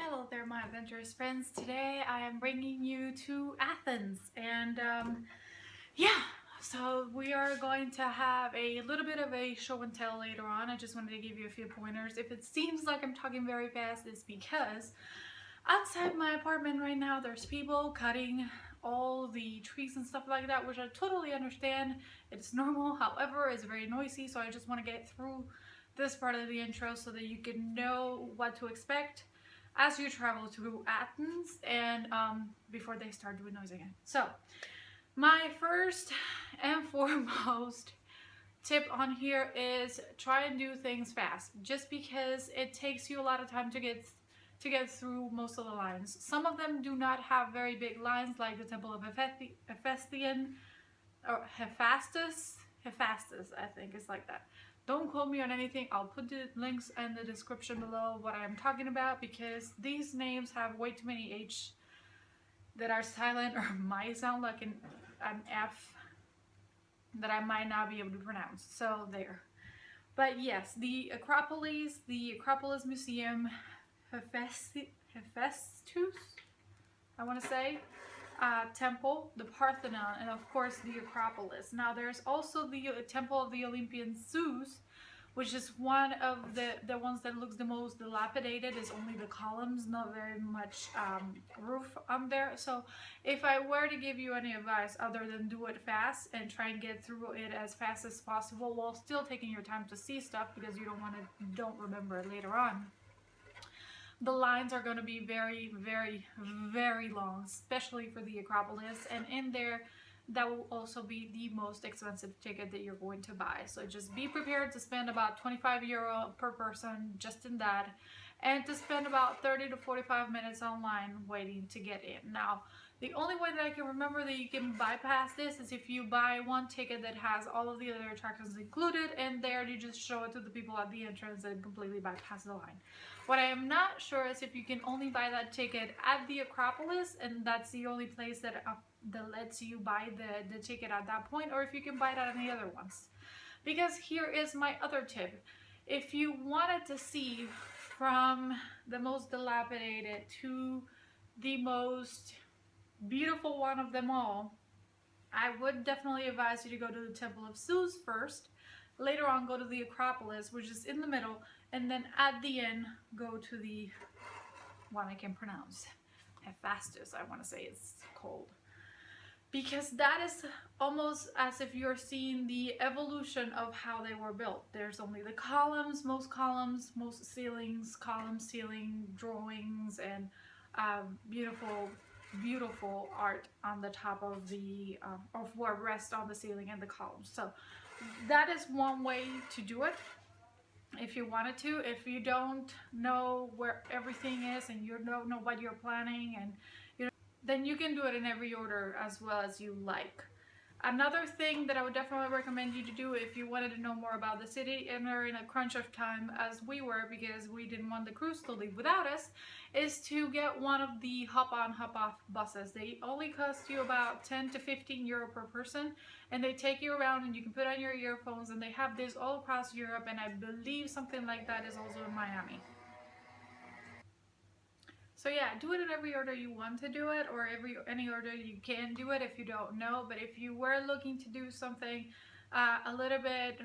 Hello there, my adventurous friends. Today I am bringing you to Athens, and yeah, so we are going to have a little bit of a show and tell later on. I just wanted to give you a few pointers. If it seems like I'm talking very fast, it's because outside my apartment right now there's people cutting all the trees and stuff like that, which I totally understand. It's normal, however, it's very noisy, so I just want to get through this part of the intro so that you can know what to expect as you travel to Athens and before they start doing noise again. So, my first and foremost tip on here is try and do things fast, just because it takes you a lot of time to get through most of the lines. Some of them do not have very big lines, like the Temple of Hephaestion or Hephaestus, I think it's like that. Don't quote me on anything. I'll put the links in the description below what I'm talking about, because these names have way too many H that are silent or might sound like an F that I might not be able to pronounce. So there. But yes, the Acropolis Museum, Hephaestus, I want to say, temple, the Parthenon, and of course the Acropolis. Now there's also the Temple of the Olympian Zeus, which is one of the ones that looks the most dilapidated. Is only the columns, not very much roof on there. So if I were to give you any advice other than do it fast and try and get through it as fast as possible while still taking your time to see stuff, because you don't remember it later on, the lines are going to be very, very, very long, especially for the Acropolis. And in there, that will also be the most expensive ticket that you're going to buy. So just be prepared to spend about €25 per person just in that, and to spend about 30 to 45 minutes online waiting to get in. Now, the only way that I can remember that you can bypass this is if you buy one ticket that has all of the other attractions included, and there you just show it to the people at the entrance and completely bypass the line. What I am not sure is if you can only buy that ticket at the Acropolis, and that's the only place that lets you buy the ticket at that point, or if you can buy it at any other ones. Because here is my other tip. If you wanted to see from the most dilapidated to the most beautiful one of them all, I would definitely advise you to go to the Temple of Zeus first. Later on, go to the Acropolis, which is in the middle, and then at the end, go to the one I can pronounce, Hephaestus, I want to say it's called. Because that is almost as if you're seeing the evolution of how they were built. There's only the columns, most ceilings, column ceiling drawings, and beautiful art on the top of the of what rests on the ceiling and the columns. So that is one way to do it if you wanted to. If you don't know where everything is and you don't know what you're planning, and then you can do it in every order as well as you like. Another thing that I would definitely recommend you to do if you wanted to know more about the city and are in a crunch of time as we were, because we didn't want the cruise to leave without us, is to get one of the hop-on hop-off buses. They only cost you about 10 to 15 euro per person, and they take you around and you can put on your earphones, and they have this all across Europe, and I believe something like that is also in Miami. So yeah, do it in every order you want to do it, or any order you can do it if you don't know. But if you were looking to do something a little bit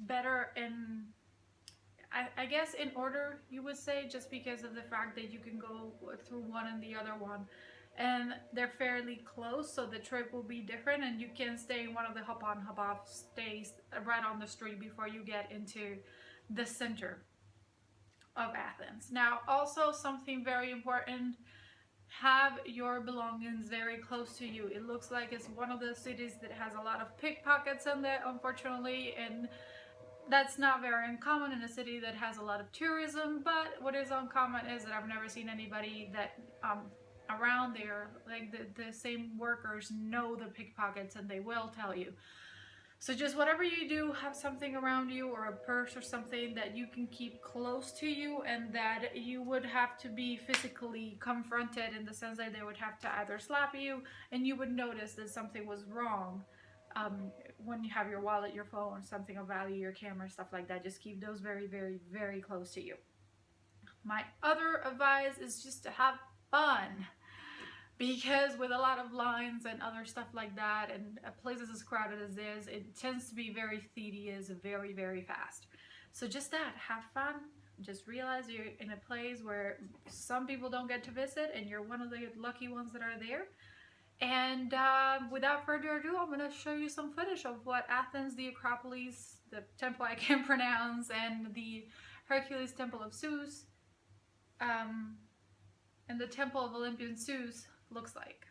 better in, I guess in order, you would say, just because of the fact that you can go through one and the other one, and they're fairly close, so the trip will be different, and you can stay in one of the hop-on hop-off stays right on the street before you get into the center of Athens. Now, also something very important, have your belongings very close to you. It looks like it's one of the cities that has a lot of pickpockets in there, unfortunately, and that's not very uncommon in a city that has a lot of tourism. But what is uncommon is that I've never seen anybody that around there, like the same workers know the pickpockets, and they will tell you. So just whatever you do, have something around you, or a purse or something that you can keep close to you, and that you would have to be physically confronted, in the sense that they would have to either slap you and you would notice that something was wrong. When you have your wallet, your phone, something of value, your camera, stuff like that, just keep those very, very, very close to you. My other advice is just to have fun, because with a lot of lines and other stuff like that, and places as crowded as this, it tends to be very tedious, very, very fast. So just that, have fun. Just realize you're in a place where some people don't get to visit, and you're one of the lucky ones that are there. And without further ado, I'm going to show you some footage of what Athens, the Acropolis, the temple I can't pronounce, and the Hercules Temple of Zeus, um, and the Temple of Olympian Zeus looks like.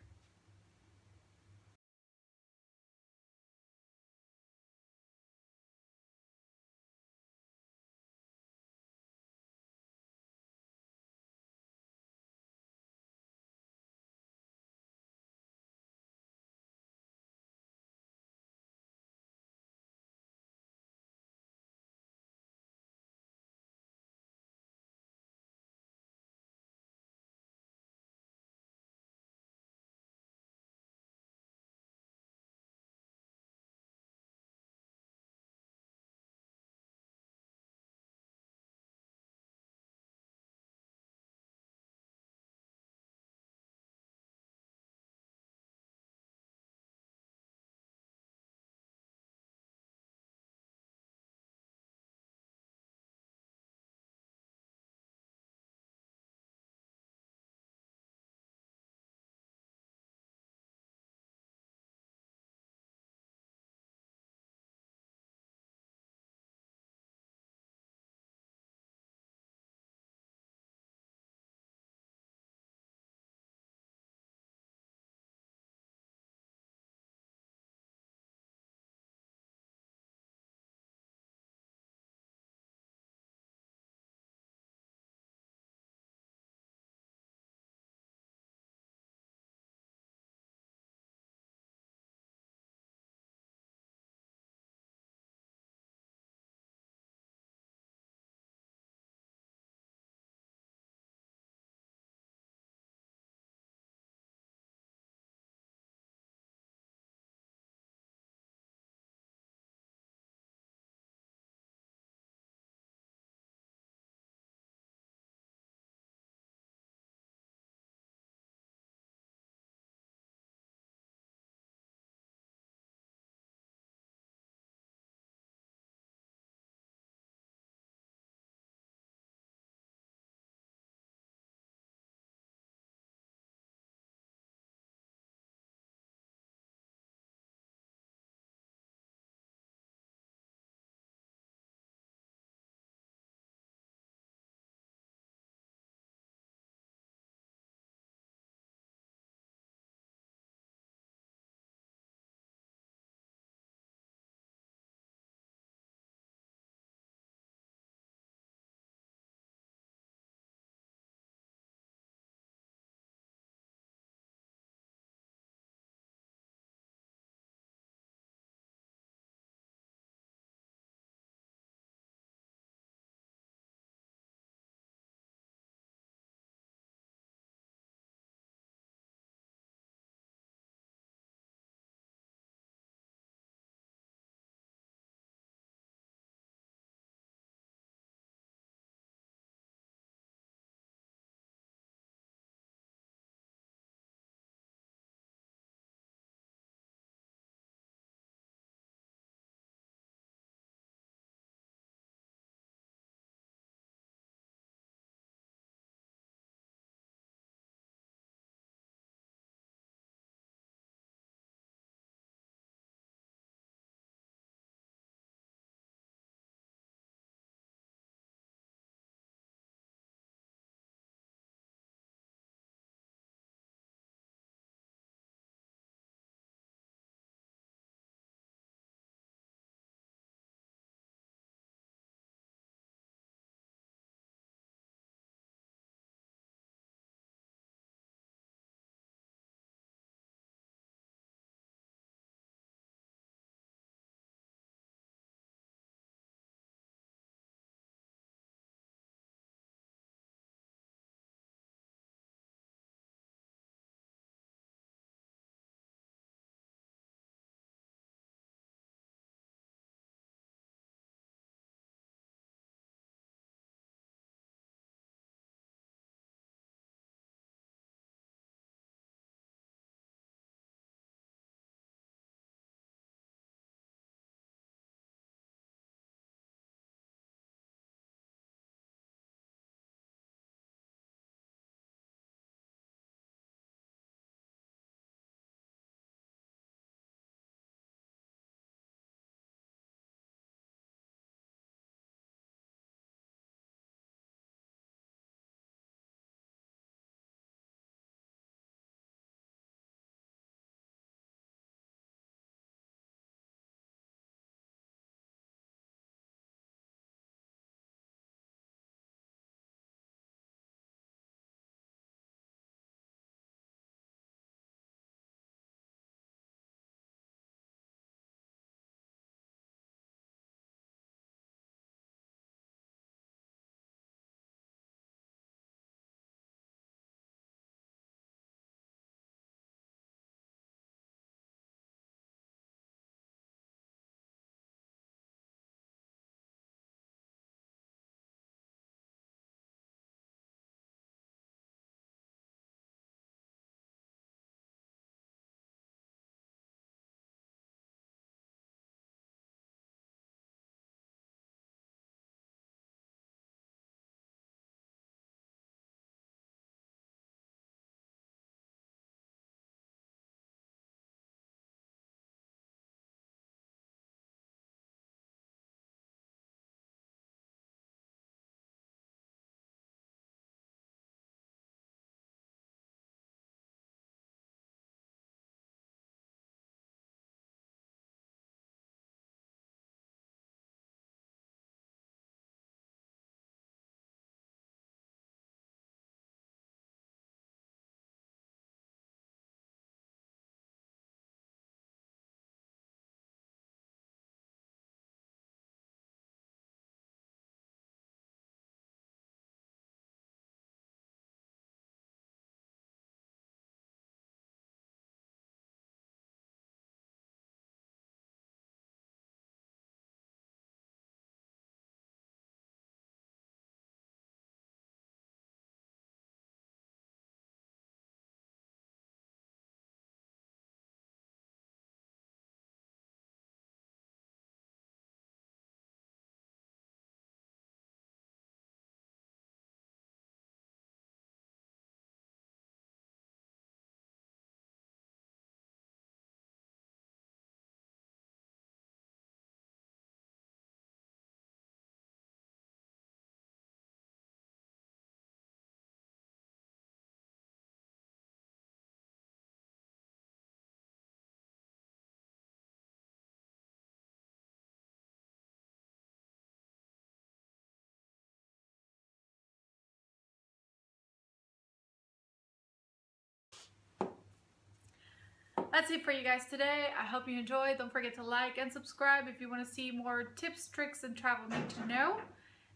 that's it for you guys today. I hope you enjoyed. Don't forget to like and subscribe if you want to see more tips, tricks, and travel need to know.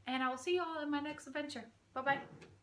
And I will see you all in my next adventure. Bye-bye.